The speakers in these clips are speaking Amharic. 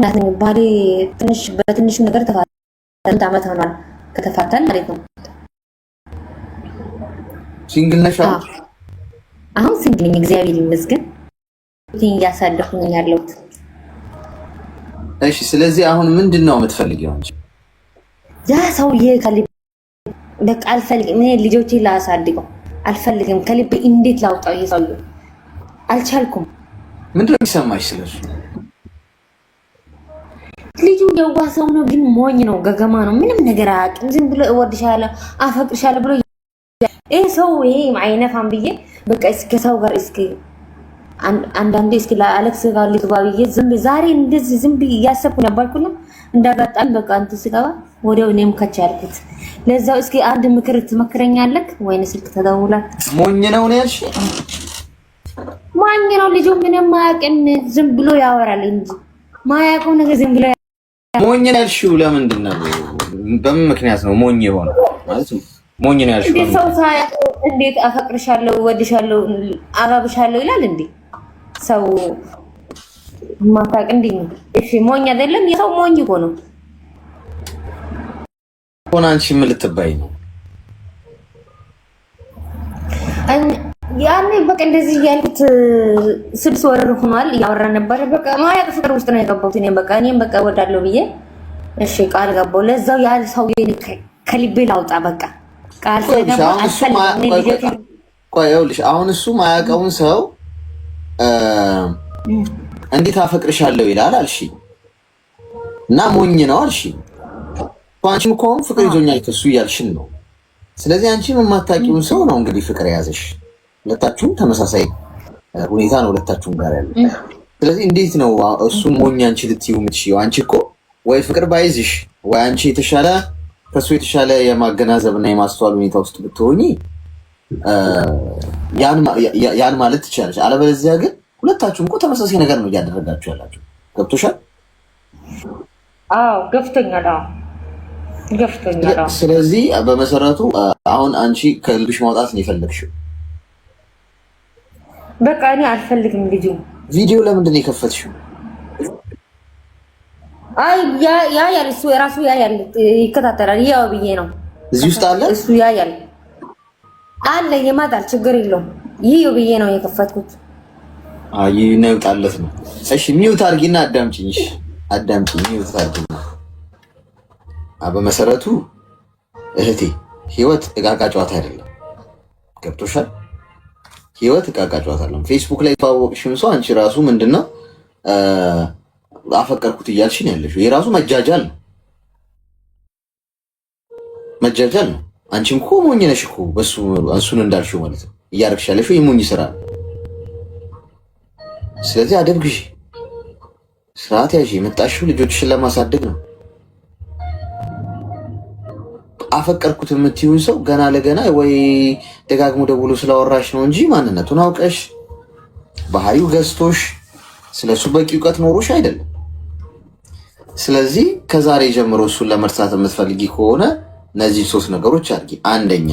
እናት ነኝ። ባሌ በትንሹ ነገር ተፋታን። አመት ሆኗል ከተፋታን ማለት ነው። ሲንግል ነሽ? አሁን ሲንግል ነኝ እግዚአብሔር ይመስገን። እያሳደኩኝ ያለሁት። እሺ፣ ስለዚህ አሁን ምንድነው የምትፈልጊው አንቺ? ያ ሰውዬ ከልቤ በቃ አልፈልግም። እኔ ልጆቼን ላሳድገው አልፈልግም። ከልቤ እንዴት ላውጣው? ይሰውዬ አልቻልኩም። ምንድነው የሚሰማሽ ስለሱ? ልጁ የዋ ሰው ነው፣ ግን ሞኝ ነው፣ ገገማ ነው። ምንም ነገር አያውቅም። ዝም ብሎ እወድሻለሁ አፈቅርሻለሁ ብሎ ይሄ ሰው ይሄ አይነፋም ብዬ በቃ እስከ ሰው ጋር እስኪ አንዳንዴ እስኪ ለአሌክስ ጋር ልግባ ብዬ ዛሬ እንደዚህ ዝም ብዬ እያሰብኩ ነበርኩና እንዳጋጣሚ በቃ እንትን ስገባ ወዲያው እኔም ከቻልኩት ለዛው እስኪ አንድ ምክር ትመክረኛለህ ወይ? ስልክ ተደውሏል። ሞኝ ነው ያልሽ? ሞኝ ነው ልጁ፣ ምንም አያውቅም። ዝም ብሎ ያወራል እንጂ ማያውቀው ነገር ዝም ብሎ ሞኝ ነው ያልሽው ለምንድን ነው? በምን ምክንያት ነው ሞኝ የሆነው? ማለት ሞኝ ነው ያልሽው እንዴት ሰው ሳያውቅ እንዴት አፈቅርሻለሁ ወድሻለሁ አጋብሻለሁ ይላል እንዴ? ሰው ማታውቅ እንዴ? እሺ ሞኝ አይደለም? የሰው ሞኝ እኮ ነው። አንቺ ምን ልትባይ ነው? ያኔ በቃ እንደዚህ ያልኩት 6 ወር ሆኗል። እያወራን ነበር። በቃ ማያውቅ ፍቅር ውስጥ ነው የገባሁት። እኔም በቃ እወዳለሁ ብዬ እሺ ቃል ገባሁ። ለዛው ያ ሰው ከልቤ ላውጣ በቃ ቃል ስለገባ አልፈልግም። ይኸውልሽ አሁን እሱ ማያውቀውን ሰው እንዴት አፈቅርሻለሁ ይላል አልሽኝ እና ሞኝ ነው አልሽኝ። አንቺም እኮ ፍቅር ይዞኛል ከሱ እያልሽን ነው። ስለዚህ አንቺም የማታውቂውን ሰው ነው እንግዲህ ፍቅር የያዘሽ። ሁለታችሁም ተመሳሳይ ሁኔታ ነው ሁለታችሁም ጋር ያለው። ስለዚህ እንዴት ነው እሱን ሞኝ አንቺ ልትይው የምትሽው? አንቺ እኮ ወይ ፍቅር ባይዝሽ ወይ አንቺ የተሻለ ከሱ የተሻለ የማገናዘብና የማስተዋል ሁኔታ ውስጥ ብትሆኚ ያን ማለት ትችላለሽ። አለበለዚያ ግን ሁለታችሁም እኮ ተመሳሳይ ነገር ነው እያደረጋችሁ ያላችሁ። ገብቶሻል? አዎ ገብቶኛል። ስለዚህ በመሰረቱ አሁን አንቺ ከልብሽ ማውጣት ነው የፈለግሽው። በቃ እኔ አልፈልግም ልጁ። ቪዲዮ ለምንድን ነው የከፈትሽው? አይ ያ ያለ እሱ የራሱ ያ ያለ ይከታተላል። ያው ብዬ ነው እዚህ ውስጥ አለ እሱ ያ ያለ አለ ይመጣል፣ ችግር የለውም። ይሄ ብዬ ነው የከፈትኩት። አይ ነው ይውጣለት ነው። እሺ ሚውት አድርጊና አዳምጪኝ። እሺ አዳምጪኝ፣ ሚውት አድርጊና። በመሰረቱ እህቴ ህይወት እቃቃ ጨዋታ አይደለም። ገብቶሻል? ህይወት እቃቃ ጨዋታ አይደለም። ፌስቡክ ላይ ተዋወቅሽም ሰው አንቺ ራሱ ምንድነው አፈቀርኩት እያልሽ ነው ያለሽው። ይሄ ራሱ መጃጃል ነው፣ መጃጃል ነው። አንቺም እኮ ሞኝ ነሽ እኮ በሱ እሱን እንዳልሽው ማለት ነው እያደረግሽ ያለሽው የሞኝ ስራ ነው። ስለዚህ አደብ ግዢ፣ ስርዓት ያዢ። የመጣሽው ልጆችሽን ለማሳደግ ነው። አፈቀርኩት የምትይውን ሰው ገና ለገና ወይ ደጋግሞ ደውሎ ስላወራሽ ነው እንጂ ማንነቱን አውቀሽ ባህሪው ገዝቶሽ ስለሱ በቂ እውቀት ኖሮሽ አይደለም። ስለዚህ ከዛሬ ጀምሮ እሱን ለመርሳት የምትፈልጊ ከሆነ እነዚህ 3 ነገሮች አድርጊ። አንደኛ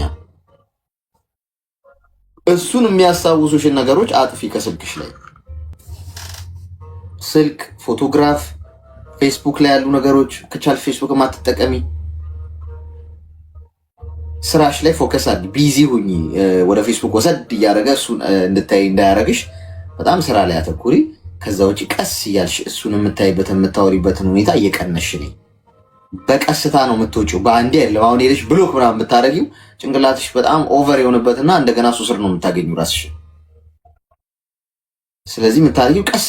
እሱን የሚያስታውሱሽን ነገሮች አጥፊ ከስልክሽ ላይ። ስልክ፣ ፎቶግራፍ፣ ፌስቡክ ላይ ያሉ ነገሮች ከቻል ፌስቡክ ማትጠቀሚ። ስራሽ ላይ ፎከስ አድርጊ። ቢዚ ሁኚ። ወደ ፌስቡክ ወሰድ እያደረገ እሱን እንድታይ እንዳያረግሽ በጣም ስራ ላይ አተኩሪ። ከዛ ውጪ ቀስ እያልሽ እሱን የምታይበት የምታወሪበትን ሁኔታ እየቀነሽ ነኝ። በቀስታ ነው የምትወጪው፣ በአንዴ አይደለም። አሁን ሄደሽ ብሎክ ምናምን የምታደርጊው ጭንቅላትሽ በጣም ኦቨር የሆነበትና እንደገና ሱስር ነው የምታገኙ ራስሽ። ስለዚህ የምታደርጊው ቀስ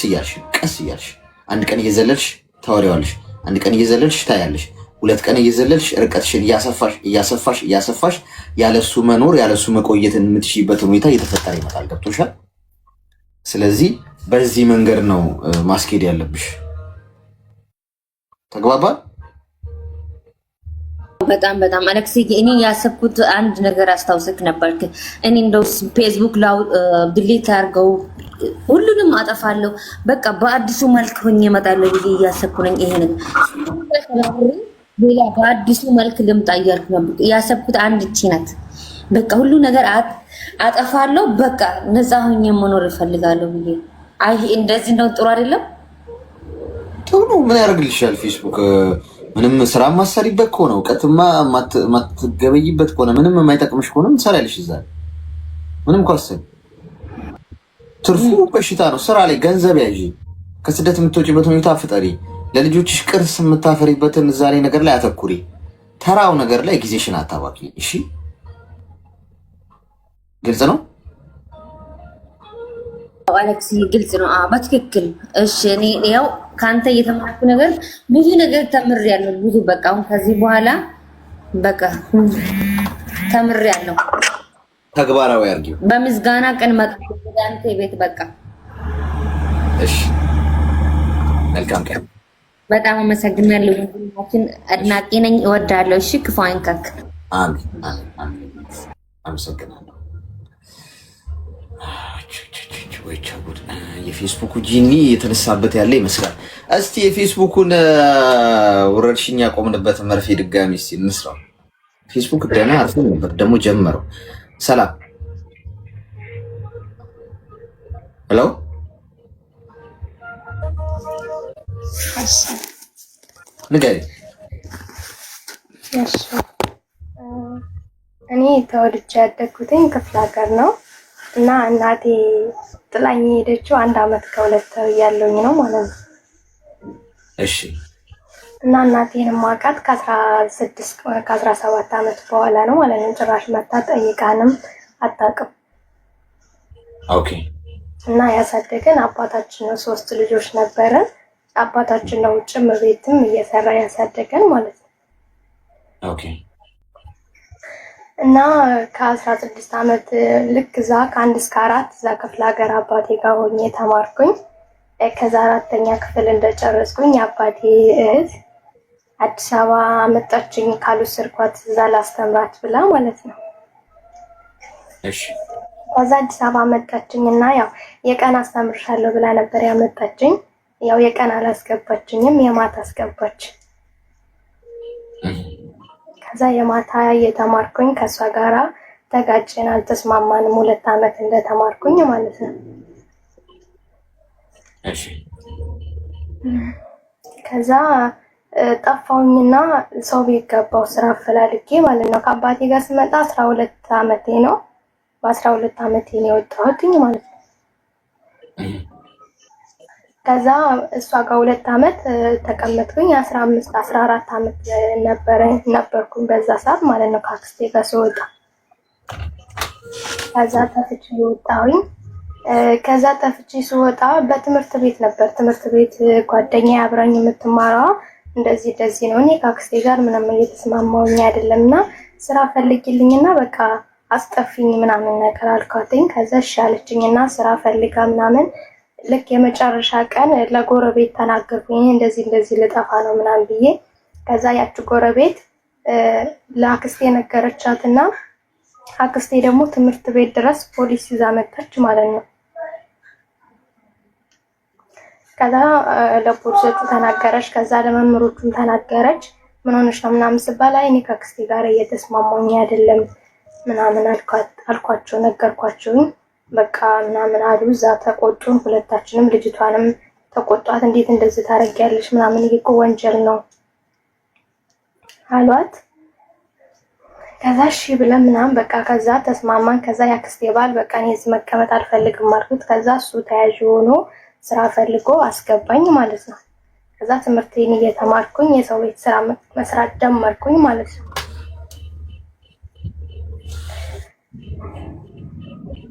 እያልሽ አንድ ቀን እየዘለልሽ ታወሪዋለሽ፣ አንድ ቀን እየዘለልሽ ታያለሽ፣ 2 ቀን እየዘለልሽ ርቀትሽን እያሰፋሽ ያለሱ መኖር ያለሱ መቆየትን የምትሽይበትን ሁኔታ እየተፈጠረ ይመጣል። ገብቶሻል? ስለዚህ በዚህ መንገድ ነው ማስኬድ ያለብሽ። ተግባባል? በጣም አሌክስ፣ እኔ ያሰብኩት አንድ ነገር አስታውስክ ነበርክ። እኔ እንደው ፌስቡክ ላው ድሊት አድርገው ሁሉንም አጠፋለሁ፣ በቃ በአዲሱ መልክ ሆኜ እመጣለሁ ብዬ እያሰብኩ ነኝ። ይሄ ነገር ሌላ በአዲሱ መልክ ልምጣ እያልኩ ነበር ያሰብኩት። አንድ እቺ ናት በቃ ሁሉ ነገር አጠፋለሁ፣ በቃ ነፃ ሆኜ መኖር እፈልጋለሁ ብዬ። አይ እንደዚህ ነው ጥሩ አይደለም። ጥሩ ምን ያደርግልሻል ፌስቡክ? ምንም ስራ ማሰሪበት ከሆነ እውቀትማ ማትገበይበት ከሆነ ምንም የማይጠቅምሽ ከሆነ ትሰሪያለሽ እዛ። ምንም ኮስት ትርፉ በሽታ ነው። ስራ ላይ ገንዘብ ያዢ። ከስደት የምትወጪበት ሁኔታ ፍጠሪ። ለልጆችሽ ቅርስ የምታፈሪበትን እዛ ላይ ነገር ላይ አተኩሪ። ተራው ነገር ላይ ጊዜሽን አታባኪ። እሺ፣ ግልጽ ነው አሌክስ? ግልጽ ነው በትክክል። እሺ፣ እኔ ያው ከአንተ እየተማርኩ ነገር ብዙ ነገር ተምሬያለሁ። ብዙ በቃ አሁን ከዚህ በኋላ በቃ ተምሬያለሁ። ተግባራዊ አድርጊው። በምስጋና ቀን መጣሁ ወደ አንተ ቤት በቃ። እሺ፣ መልካም ቀን። በጣም አመሰግናለሁ። ወንድማችን አድናቂ ነኝ፣ እወዳለሁ። እሺ፣ ክፉ አይንካክ። አሜን አሜን። አመሰግናለሁ። የፌስቡኩ ጂኒ የተነሳበት ያለ ይመስላል። እስቲ የፌስቡኩን ወረርሽኝ ያቆምንበት መርፌ ድጋሚ እስቲ እንስራው። ፌስቡክ ደህና አርፎ ነበር ደግሞ ጀመረው። ሰላም ሄሎ፣ ንገሪ። እኔ ተወልጄ ያደግኩትኝ ክፍለ ሀገር ነው እና እናቴ ጥላኝ ሄደችው 1 አመት ከ2 ያለውኝ ነው ማለት ነው። እሺ። እና እናቴን ማውቃት ከ17 አመት በኋላ ነው ማለት ነው። ጭራሽ መታ ጠይቃንም አታውቅም። ኦኬ። እና ያሳደገን አባታችን ነው። 3 ልጆች ነበረን። አባታችን ነው ጭምር ቤትም እየሰራ ያሳደገን ማለት ነው። ኦኬ። እና ከ16 አመት ልክ እዛ ከ1 እስከ 4 እዛ ክፍለ ሀገር አባቴ ጋር ሆኜ ተማርኩኝ። ከዛ 4ኛ ክፍል እንደጨረስኩኝ አባቴ እህት አዲስ አበባ መጣችኝ ካልወሰድኳት እዛ ላስተምራት ብላ ማለት ነው። እሺ። ከዛ አዲስ አበባ መጣችኝና ያው የቀን አስተምርሻለሁ ብላ ነበር ያመጣችኝ። ያው የቀን አላስገባችኝም፣ የማታ አስገባች። ከዛ የማታ እየተማርኩኝ ከሷ ጋራ ተጋጨን፣ አልተስማማንም። 2 አመት እንደተማርኩኝ ማለት ነው። እሺ። ከዛ ጠፋውኝና ሰው ቤት ገባው ስራ አፈላልጌ ማለት ነው። ከአባቴ ጋር ስመጣ 12 አመቴ ነው። በ12 አመቴ ነው የወጣሁትኝ ማለት ነው። ከዛ እሷ ጋር 2 አመት ተቀመጥኩኝ። 15 14 አመት ነበርኩኝ በዛ ሰዓት ማለት ነው ከአክስቴ ጋር ስወጣ። ከዛ ተፍቼ ወጣሁኝ። ከዛ ተፍቼ ስወጣ በትምህርት ቤት ነበር። ትምህርት ቤት ጓደኛዬ አብራኝ የምትማረዋ እንደዚህ ነው። እኔ ከአክስቴ ጋር ምንም እየተስማማሁኝ አይደለምና ስራ ፈልጊልኝና በቃ አስጠፊኝ ምናምን ነገር አልኳትኝ። ከዛ እሺ አለችኝና ስራ ፈልጋ ምናምን ልክ የመጨረሻ ቀን ለጎረቤት ተናገርኩኝ እንደዚህ ልጠፋ ነው ምናምን ብዬ። ከዛ ያቺ ጎረቤት ለአክስቴ ነገረቻትና አክስቴ ደግሞ ትምህርት ቤት ድረስ ፖሊስ ይዛ መጣች ማለት ነው። ከዛ ለፖሊሶቹ ተናገረች፣ ከዛ ለመምህሮቹም ተናገረች። ምን ሆነሽ ነው ምናምን ስባል አይ እኔ ከአክስቴ ጋር እየተስማማኝ አይደለም ምናምን አልኳቸው፣ ነገርኳቸው። በቃ ምናምን አሉ። እዛ ተቆጡን፣ ሁለታችንም ልጅቷንም ተቆጧት። እንዴት እንደዚህ ታረጊያለሽ ምናምን ይሄ እኮ ወንጀል ነው አሏት። ከዛ እሺ ብለን ምናምን በቃ ከዛ ተስማማን። ከዛ ያክስቴ ባል በቃ እኔ እዚህ መቀመጥ አልፈልግም አልኩት። ከዛ እሱ ተያዥ ሆኖ ስራ ፈልጎ አስገባኝ ማለት ነው። ከዛ ትምህርቴን እየተማርኩኝ የሰው ቤት ስራ መስራት ጀመርኩኝ ማለት ነው።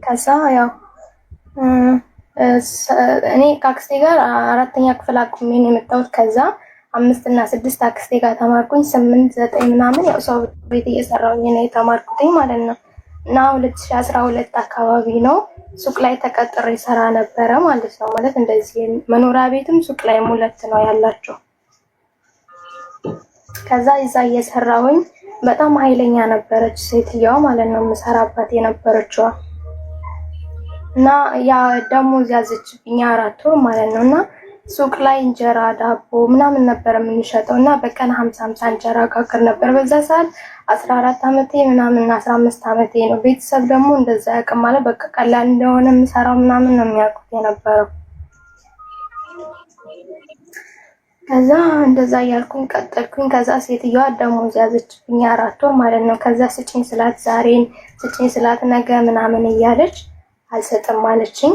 ከዛ ያው እኔ ከአክስቴ ጋር 4ኛ ክፍል አቁሜ ነው የመጣሁት። ከዛ 5 እና 6 አክስቴ ጋር ተማርኩኝ። 8 9 ምናምን ያው ሰው ቤት እየሰራሁኝ ነው የተማርኩትኝ ማለት ነው። እና 2012 አካባቢ ነው ሱቅ ላይ ተቀጥሬ ሰራ ነበረ ማለት ነው። ማለት እንደዚህ መኖሪያ ቤትም ሱቅ ላይ ሁለት ነው ያላቸው። ከዛ ይዛ እየሰራሁኝ በጣም ኃይለኛ ነበረች ሴትየዋ ማለት ነው የምሰራባት የነበረችዋ። እና ያ ደሞዝ ያዘችብኝ 4 ወር ማለት ነው። እና ሱቅ ላይ እንጀራ ዳቦ ምናምን ነበር የምንሸጠው እና በቀን 50 እንጀራ ጋግር ነበር። በዛ ሰዓት 14 አመቴ ምናምን 15 አመቴ ነው። ቤተሰብ ደግሞ እንደዛ ያውቅም ማለት በቃ ቀላል እንደሆነ የምሰራው ምናምን ነው የሚያውቁት የነበረው። ከዛ እንደዛ እያልኩኝ ቀጠልኩኝ። ከዛ ሴትዮዋ ደሞዝ ያዘችብኝ 4 ወር ማለት ነው። ከዛ ስጭኝ ስላት ዛሬን ስጭኝ ስላት ነገ ምናምን እያለች አልሰጥም አለችኝ።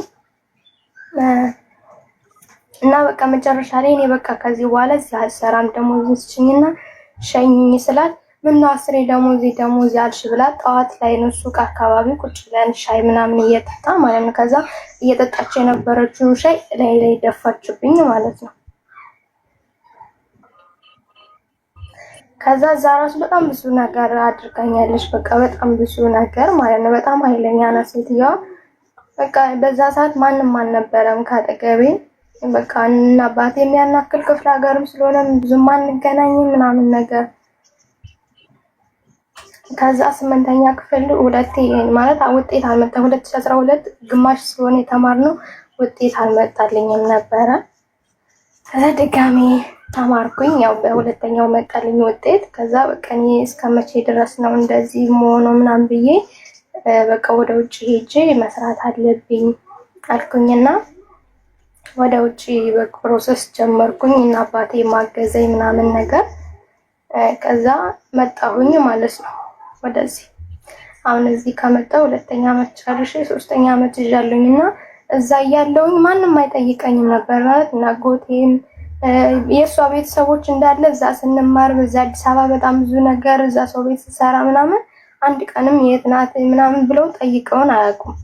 እና በቃ መጨረሻ ላይ እኔ በቃ ከዚህ በኋላ እዚህ አልሰራም ደሞዝ ስጭኝና ሸኝኝ ስላት ምነው አስሬ ደሞዝ ያልሽ ብላ ጠዋት ላይ ነው ሱቅ አካባቢ ቁጭ ብለን ሻይ ምናምን እየጠጣ ማለት ነው። ከዛ እየጠጣች የነበረችውን ሻይ ላይ ደፋችብኝ ማለት ነው። ከዛ እዛ ራሱ በጣም ብዙ ነገር አድርጋኛለች። በቃ በጣም ብዙ ነገር ማለት ነው። በጣም ኃይለኛ ናት ሴትዮዋ። በቃ በዛ ሰዓት ማንም አልነበረም ካጠገቤ። በቃ እና አባቴ የሚያናክል ክፍለ ሀገርም ስለሆነ ብዙም አንገናኝም ምናምን ነገር። ከዛ 8ኛ ክፍል ሁለቴ ማለት ውጤት አልመጣ 2012 ግማሽ ስለሆነ የተማርነው ውጤት አልመጣልኝም ነበረ። ከዛ ድጋሜ ተማርኩኝ። ያው በሁለተኛው መጣልኝ ውጤት። ከዛ በቃ እኔ እስከመቼ ድረስ ነው እንደዚህ መሆነው ምናምን ብዬ በቃ ወደ ውጭ ሄጄ መስራት አለብኝ አልኩኝና ወደ ውጭ በፕሮሰስ ጀመርኩኝ እና አባቴ ማገዘኝ ምናምን ነገር። ከዛ መጣሁኝ ማለት ነው ወደዚህ። አሁን እዚህ ከመጣሁ 2ኛ ዓመት ጨርሼ 3ኛ ዓመት ይዣለሁኝና እዛ እያለሁኝ ማንም አይጠይቀኝም ነበር ማለት እና ጎቴም የሷ ቤተሰቦች እንዳለ እዛ ስንማር በዛ አዲስ አበባ በጣም ብዙ ነገር እዛ ሰው ቤት ሲሰራ ምናምን አንድ ቀንም የት ናት ምናምን ብለው ጠይቀውን አያውቁም።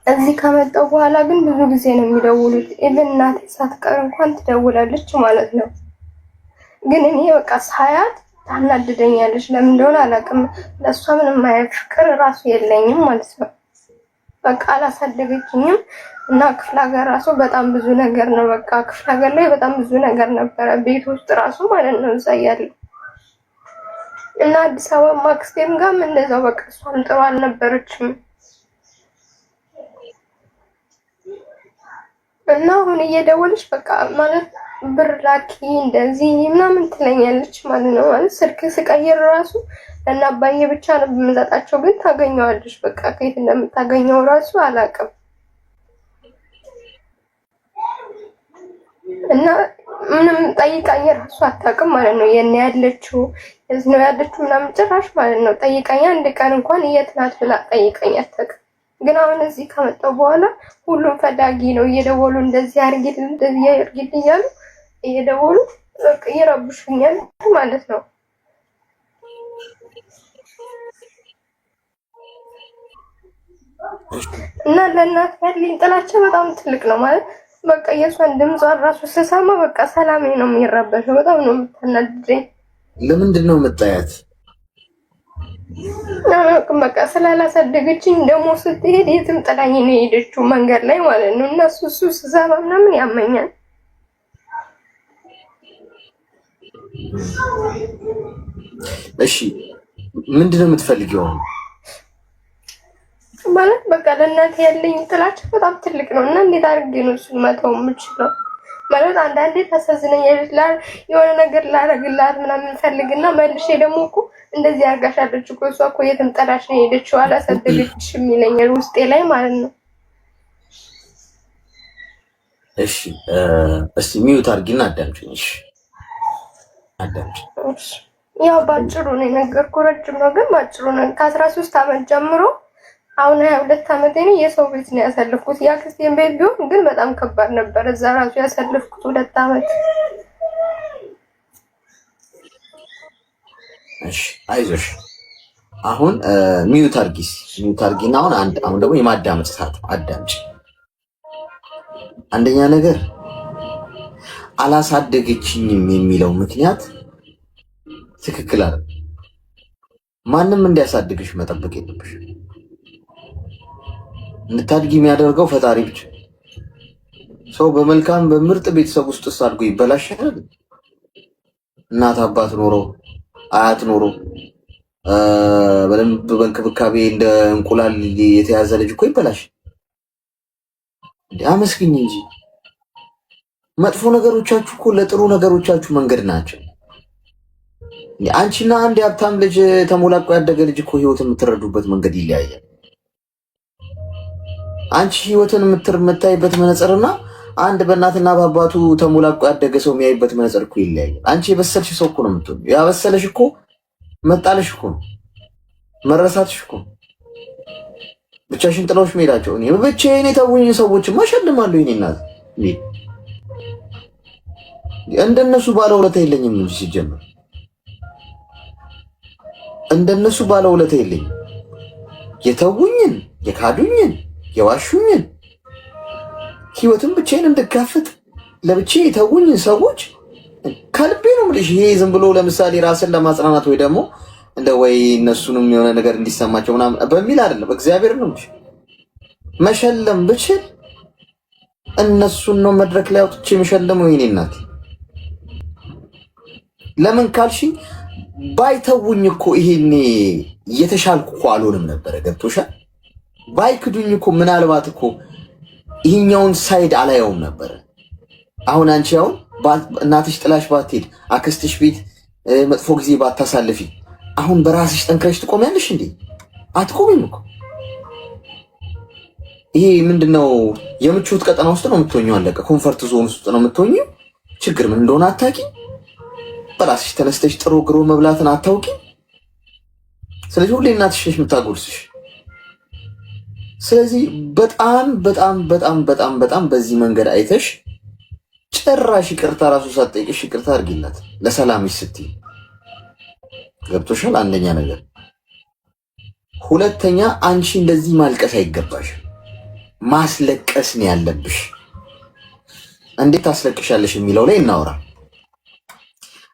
እዚህ ከመጣሁ በኋላ ግን ብዙ ጊዜ ነው የሚደውሉት። ኢቭን እናቴ ሳትቀር እንኳን ትደውላለች ማለት ነው። ግን እኔ በቃ ሳያት ታናድደኛለች። ለምን እንደሆነ አላውቅም። ለሷ ምንም አይነት ፍቅር ራሱ የለኝም ማለት ነው። በቃ አላሳደገችኝም እና ክፍለ ሀገር ራሱ በጣም ብዙ ነገር ነው። በቃ ክፍለ ሀገር ላይ በጣም ብዙ ነገር ነበረ ቤት ውስጥ ራሱ ማለት ነው እዛ ያለው እና አዲስ አበባ ማክስቴም ጋርም እንደዛው በቃ እሷም ጥሩ አልነበረችም። እና አሁን እየደወለች በቃ ማለት ብር ላኪ እንደዚህ ምናምን ትለኛለች ማለት ነው። ማለት ስልክ ስቀይር ራሱ እና አባዬ ብቻ ነው የምሰጣቸው፣ ግን ታገኘዋለች። በቃ ከየት እንደምታገኘው ራሱ አላውቅም። እና ምንም ጠይቃኝ ራሱ አታውቅም ማለት ነው። የኔ ያለችው እዚህ ነው ያለችው ምናምን ጭራሽ ማለት ነው ጠይቃኝ አንድ ቀን እንኳን የት ናት ብላ ጠይቃኝ አታውቅም። ግን አሁን እዚህ ከመጣሁ በኋላ ሁሉም ፈላጊ ነው። እየደወሉ እንደዚህ አድርጊልኝ እንደዚህ አድርጊልኝ እያሉ እየደወሉ በቃ ይረብሹኛል ማለት ነው። እና ለእናት ያለኝ ጥላቻ በጣም ትልቅ ነው ማለት በቃ የሷን ድምጿን ራሱ ስሰማ በቃ ሰላሜ ነው የሚረበሸው። በጣም ነው የምታናድደኝ። ለምንድን ነው የምታያት? በቃ ስላላሳደገችኝ ደግሞ ስትሄድ የትም ጥላኝ ነው የሄደችው መንገድ ላይ ማለት ነው። እና እሱ ስሰማ ምናምን ያመኛል። እሺ ምንድን ነው የምትፈልጊው ማለት በቃ ለእናቴ ያለኝ ጥላቻ በጣም ትልቅ ነው። እና እንዴት አድርጌ ነው እሱን መተው የምችለው? ማለት አንዳንዴ ታሳዝነኛለች። የሆነ ነገር ላረግላት ምናምን ፈልግና መልሼ ደግሞ እኮ እንደዚህ አርጋሻለች እኮ እሷ እኮ የትም ጥላሽ ነው የሄደችው አላሳደገችሽም ይለኛል ውስጤ ላይ ማለት ነው። እሺ እስቲ ሚዩት አድርጊና አዳምጪኝ። እሺ አዳምጪኝ። ያው ባጭሩ ነው የነገርኩህ፣ ረጅም ነው ግን ባጭሩ ነው። ከ13 ዓመት ጀምሮ አሁን 22 ዓመቴ ነው። የሰው ቤት ነው ያሳለፍኩት። የአክስቴን ቤት ቢሆን ግን በጣም ከባድ ነበር። እዛ ራሱ ያሳለፍኩት 2 ዓመት። እሺ አይዞሽ። አሁን ሚዩት አድርጊና አሁን ደግሞ የማዳመጥ ሰዓት ነው። አዳምጪ። አንደኛ ነገር አላሳደገችኝም የሚለው ምክንያት ትክክል አይደል። ማንም እንዲያሳድግሽ መጠበቅ የለብሽ። እንድታድጊ የሚያደርገው ፈጣሪ ብቻ። ሰው በመልካም በምርጥ ቤተሰብ ውስጥ አድጎ ይበላሻል። እናት አባት ኖሮ አያት ኖሮ በደንብ በእንክብካቤ እንደ እንቁላል የተያዘ ልጅ እኮ ይበላሽ። አመስግኝ እንጂ መጥፎ ነገሮቻችሁ እኮ ለጥሩ ነገሮቻችሁ መንገድ ናቸው። አንቺና አንድ የሀብታም ልጅ ተሞላቆ ያደገ ልጅ እኮ ህይወት የምትረዱበት መንገድ ይለያያል። አንቺ ህይወትን የምታይበት መነጽርና አንድ በእናትና በአባቱ ተሞላቆ ያደገ ሰው የሚያይበት መነጽር እኮ ይለያያል። አንቺ የበሰልሽ ሰው እኮ ነው የምትሆኚው። ያበሰለሽ እኮ መጣለሽ እኮ ነው፣ መረሳትሽ እኮ ብቻሽን ጥለውሽ መሄዳቸው። እኔ ብቻዬን የተውኝ ሰዎች ማሸልማለሁ። እኔ እናት እንደነሱ ባለውለታ የለኝም እንጂ ሲጀምር እንደነሱ ባለውለታ የለኝም። የተውኝን፣ የካዱኝን፣ የዋሹኝን ህይወትን ብቻዬን እንድጋፈጥ ለብቻዬ የተውኝን ሰዎች ከልቤ ነው የምልሽ። ይሄ ዝም ብሎ ለምሳሌ ራስን ለማጽናናት ወይ ደግሞ እንደ ወይ እነሱንም የሆነ ነገር እንዲሰማቸው ምናምን በሚል አይደለም። እግዚአብሔር ነው የምልሽ። መሸለም ብችል እነሱን ነው መድረክ ላይ አውጥቼ መሸለም። ወይኔ እናት ለምን ካልሽ ባይተውኝ እኮ ይሄኔ የተሻልኩ እኮ አልሆንም ነበረ። ገብቶሻል? ባይክዱኝ እኮ ምናልባት እኮ ይሄኛውን ሳይድ አላየውም ነበረ። አሁን አንቺ አሁን እናትሽ ጥላሽ ባትሄድ አክስትሽ ቤት መጥፎ ጊዜ ባታሳልፊ አሁን በራስሽ ጠንክረሽ ትቆሚያለሽ እንዴ? አትቆሚም እኮ። ይሄ ምንድነው? የምቾት ቀጠና ውስጥ ነው የምትሆኚው። አለቀ። ኮንፈርት ዞን ውስጥ ነው የምትሆኚው። ችግር ምን እንደሆነ አታውቂ። በራስሽ ተነስተሽ ጥሩ ግሮ መብላትን አታውቂ። ስለዚህ ሁሌ እናትሽ ነሽ የምታጎርስሽ። ስለዚህ በጣም በጣም በጣም በጣም በጣም በዚህ መንገድ አይተሽ ጭራሽ ይቅርታ ራሱ ሳትጠይቅሽ ይቅርታ አድርጊላት ለሰላምሽ ስትይ። ገብቶሻል? አንደኛ ነገር። ሁለተኛ አንቺ እንደዚህ ማልቀስ አይገባሽ፣ ማስለቀስ ነው ያለብሽ። እንዴት ታስለቅሻለሽ የሚለው ላይ እናውራ።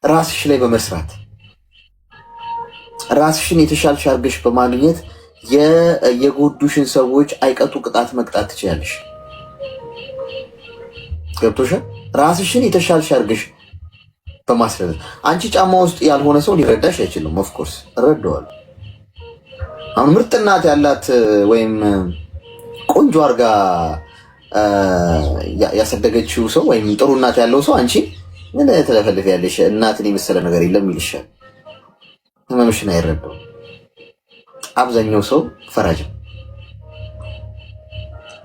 ራስሽ ላይ በመስራት ራስሽን የተሻልሽ አድርገሽ በማግኘት የጎዱሽን ሰዎች አይቀጡ ቅጣት መቅጣት ትችያለሽ። ገብቶሻል? ራስሽን የተሻልሽ አድርገሽ በማስረዳት አንቺ ጫማ ውስጥ ያልሆነ ሰው ሊረዳሽ አይችልም። ኦፍ ኮርስ እረዳዋለሁ። አሁን ምርጥ እናት ያላት ወይም ቆንጆ አድርጋ ያሳደገችው ሰው ወይም ጥሩ እናት ያለው ሰው አንቺ ምን ትለፈልፊያለሽ? እናትን የመሰለ ነገር የለም ይልሻል። ህመምሽን አይረዳውም። አብዛኛው ሰው ፈራጅ ነው።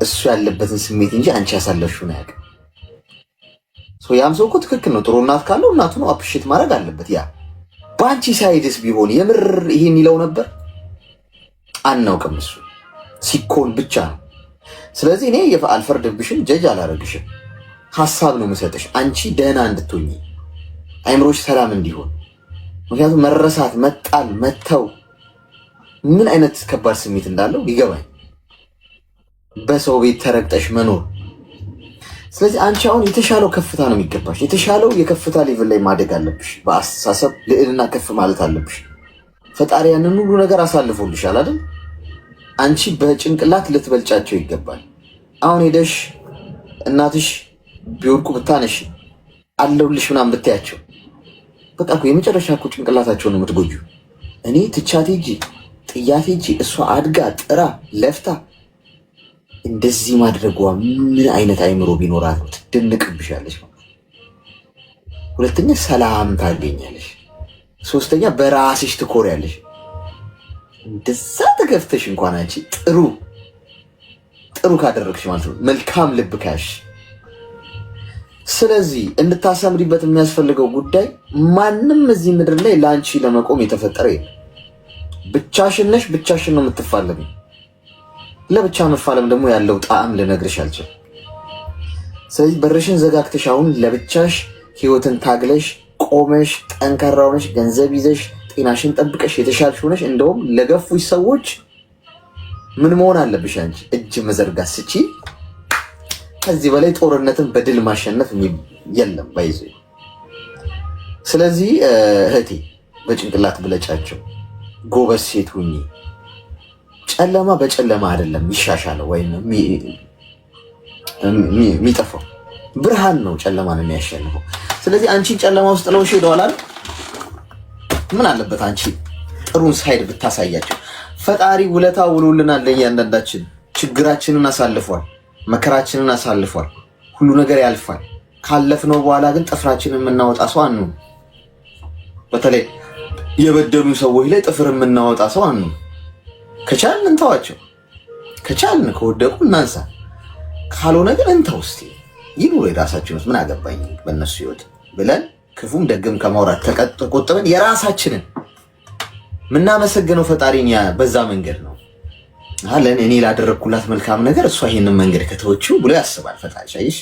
እሱ ያለበትን ስሜት እንጂ አንቺ ያሳለፍሽውን አያውቅም። ያም ሰው እኮ ትክክል ነው። ጥሩ እናት ካለው እናቱ ነው አፕሪሼት ማድረግ አለበት። ያ በአንቺ ሳይድስ ቢሆን የምር ይሄን ይለው ነበር? አናውቅም። እሱ ሲኮን ብቻ ነው። ስለዚህ እኔ አልፈርድብሽም፣ ጀጅ አላረግሽም። ሀሳብ ነው የምሰጥሽ አንቺ ደህና እንድትሆኚ፣ አይምሮሽ ሰላም እንዲሆን። ምክንያቱም መረሳት፣ መጣል፣ መተው ምን አይነት ከባድ ስሜት እንዳለው ይገባኝ። በሰው ቤት ተረግጠሽ መኖር። ስለዚህ አንቺ አሁን የተሻለው ከፍታ ነው የሚገባሽ። የተሻለው የከፍታ ሌቭል ላይ ማደግ አለብሽ። በአስተሳሰብ ልዕልና ከፍ ማለት አለብሽ። ፈጣሪ ያንን ሁሉ ነገር አሳልፎልሻል አይደል? አንቺ በጭንቅላት ልትበልጫቸው ይገባል። አሁን ሄደሽ እናትሽ ቢወድቁ ብታነሽ አለውልሽ ምናምን ብታያቸው በቃ እኮ የመጨረሻ እኮ ጭንቅላታቸውን ነው የምትጎጂው። እኔ ትቻት ሂጂ ጥያት ሂጂ እሷ አድጋ ጥራ ለፍታ እንደዚህ ማድረጓ ምን አይነት አይምሮ ቢኖራት ነው? ትደንቅብሻለች። ሁለተኛ ሰላም ታገኛለሽ። ሶስተኛ በራስሽ ትኮሪያለሽ። እንደዛ ተገፍተሽ እንኳን አንቺ ጥሩ ካደረግሽ ማለት ነው፣ መልካም ልብ ካሽ። ስለዚህ እንድታሰምሪበት የሚያስፈልገው ጉዳይ ማንም እዚህ ምድር ላይ ለአንቺ ለመቆም የተፈጠረ የለም። ብቻሽን ነሽ፣ ብቻሽን ነው የምትፋለሚ። ለብቻ መፋለም ደግሞ ያለው ጣዕም ልነግርሽ አልችልም። ስለዚህ በርሽን ዘጋግተሽ አሁን ለብቻሽ ህይወትን ታግለሽ ቆመሽ ጠንካራ ሆነሽ ገንዘብ ይዘሽ ጤናሽን ጠብቀሽ የተሻልሽ ሆነሽ እንደውም ለገፉሽ ሰዎች ምን መሆን አለብሽ? አንቺ እጅ መዘርጋት ስቺ። ከዚህ በላይ ጦርነትን በድል ማሸነፍ የለም ባይዘ። ስለዚህ እህቴ በጭንቅላት ብለጫቸው፣ ጎበዝ ሴት ሁኚ። ጨለማ በጨለማ አይደለም የሚሻሻለው ወይም የሚጠፋው፣ ብርሃን ነው ጨለማን የሚያሸንፈው። ስለዚህ አንቺን ጨለማ ውስጥ ነው ሄደዋል አይደል? ምን አለበት አንቺ ጥሩን ሳይድ ብታሳያቸው። ፈጣሪ ውለታ ውሎልናል ለእያንዳንዳችን። ችግራችንን አሳልፏል፣ መከራችንን አሳልፏል። ሁሉ ነገር ያልፋል። ካለፍነው በኋላ ግን ጥፍራችንን የምናወጣ ሰው አንሁን። በተለይ የበደሉ ሰዎች ላይ ጥፍር የምናወጣ ሰው አንሁን። ከቻልን እንተዋቸው፣ ከቻልን ከወደቁ እናንሳ፣ ካልሆነ ግን እንተው። እስቲ ይኑሩ የራሳቸው ህይወት፣ ምን አገባኝ በእነሱ ህይወት ብለን ክፉም ደግም ከማውራት ተቆጥበን የራሳችንን ምናመሰግነው ፈጣሪን በዛ መንገድ ነው። አለን እኔ ላደረኩላት መልካም ነገር እሷ ይሄንን መንገድ ከተወችው ብሎ ያስባል ፈጣሪ። አይሽ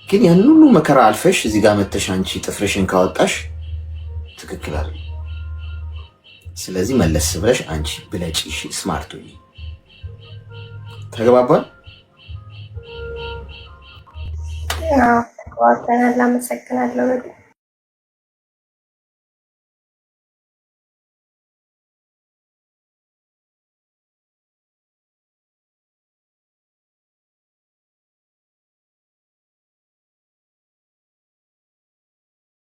ግን ያን ሁሉ መከራ አልፈሽ እዚህ ጋር መተሽ አንቺ ጥፍርሽን ካወጣሽ ትክክል አይደል? ስለዚህ መለስ ብለሽ አንቺ ብለጪ። እሺ ስማርት ሁኚ። ተግባባን? አዎ ተግባብተናል። አመሰግናለሁ።